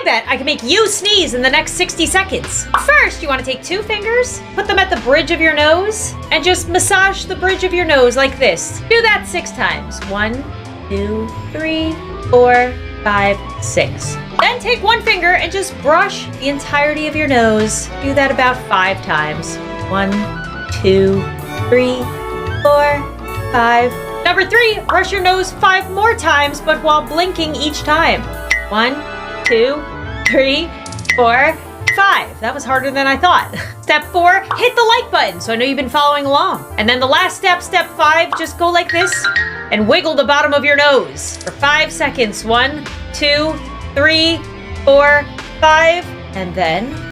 bet I can make you sneeze in the next 60 seconds. First, you want to take 2 fingers, put them at the bridge of your nose, and just massage the bridge of your nose like this. Do that 6 times. 1, 2, 3, 4, 5, 6. Then take 1 finger and just brush the entirety of your nose. Do that about 5 times. 1, 2, 3, 4, 5. Number 3, brush your nose 5 more times, but while blinking each time. 1, 2, 3, 4, 5. That was harder than I thought. Step 4, hit the like button so I know you've been following along. And then the last step, step 5, just go like this and wiggle the bottom of your nose for 5 seconds. 1, 2, 3, 4, 5, and then